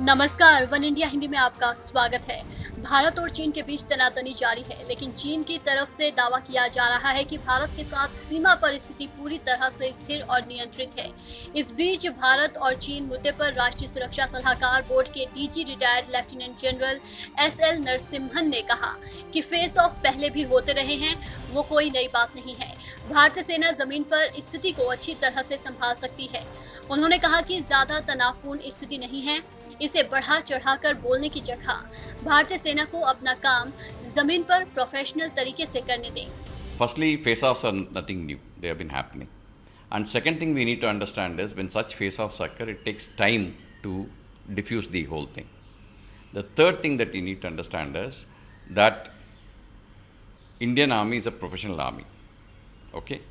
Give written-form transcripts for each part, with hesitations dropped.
नमस्कार, one India Hindi में आपका स्वागत है। भारत और चीन के बीच तनातनी जारी है, लेकिन चीन की तरफ से दावा किया जा रहा है कि भारत के साथ सीमा पर स्थिति पूरी तरह से स्थिर और नियंत्रित है। इस बीच भारत और चीन मुद्दे पर राष्ट्रीय सुरक्षा सलाहकार बोर्ड के DG retired lieutenant general SL Narasimhan ने कहा कि फेस ऑफ पहले भी होते रहे हैं, वो कोई नई बात नहीं है। भारतीय सेना जमीन पर स्थिति को अच्छी तरह से संभाल सकती है। उन्होंने कहा कि ज्यादा तनावपूर्ण स्थिति नहीं है, इसे बढ़ा चढ़ाकर बोलने की जगह भारतीय सेना को अपना काम जमीन पर प्रोफेशनल तरीके से करने दें। Firstly, face-offs are nothing new. They have been happening. And second thing we need to understand is when such face-offs occur, it takes time to diffuse the whole thing. The third thing that you need to understand is that Indian Army is a professional army. Okay?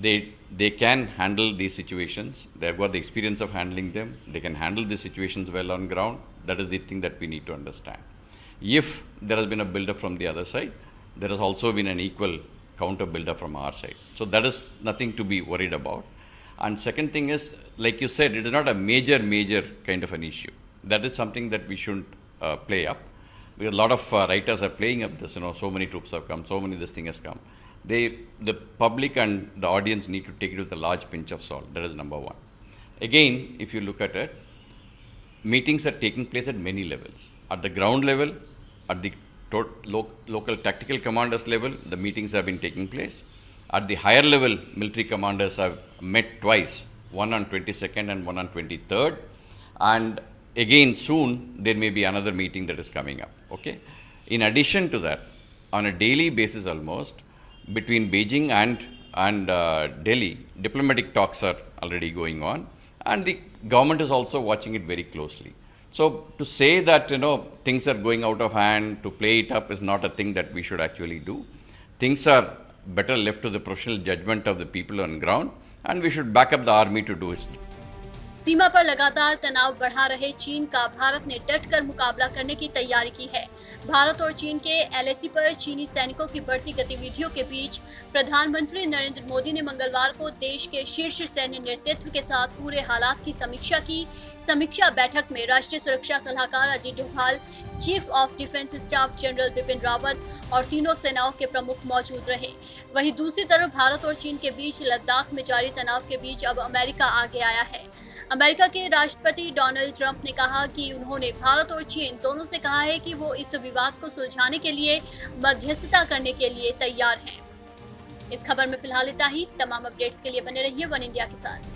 They can handle these situations. They have got the experience of handling them. They can handle these situations well on ground. That is the thing that we need to understand. If there has been a build-up from the other side, there has also been an equal counter build-up from our side. So that is nothing to be worried about. And second thing is, like you said, it is not a major kind of an issue. That is something that we shouldn't play up. Because a lot of writers are playing up this, so many troops have come, so many this thing has come. The public and the audience need to take it with a large pinch of salt. That is number one. Again, if you look at it, meetings are taking place at many levels. At the ground level, at the local tactical commanders level, the meetings have been taking place. At the higher level, military commanders have met twice, one on 22nd and one on 23rd. And again, soon, there may be another meeting that is coming up. Okay. In addition to that, on a daily basis almost, between Beijing and Delhi, diplomatic talks are already going on, and the government is also watching it very closely. So to say that things are going out of hand, to play it up is not a thing that we should actually do. Things are better left to the professional judgment of the people on ground, and we should back up the army to do it. सीमा पर लगातार तनाव बढ़ा रहे चीन का भारत ने डटकर मुकाबला करने की तैयारी की है। भारत और चीन के एलएसी पर चीनी सैनिकों की बढ़ती गतिविधियों के बीच प्रधानमंत्री नरेंद्र मोदी ने मंगलवार को देश के शीर्ष सैन्य नेतृत्व के साथ पूरे हालात की समीक्षा की। समीक्षा बैठक में राष्ट्रीय सुरक्षा सलाहकार Ajit Doval, chief of defence staff general Bipin Rawat और तीनों सेनाओं के प्रमुख मौजूद रहे। वहीं दूसरी तरफ भारत और चीन के बीच लद्दाख में जारी तनाव के बीच अब अमेरिका आगे आया है। अमेरिका के राष्ट्रपति डोनाल्ड ट्रंप ने कहा कि उन्होंने भारत और चीन दोनों से कहा है कि वो इस विवाद को सुलझाने के लिए मध्यस्थता करने के लिए तैयार हैं। इस खबर में फिलहाल इतना ही। तमाम अपडेट्स के लिए बने रहिए वन इंडिया के साथ।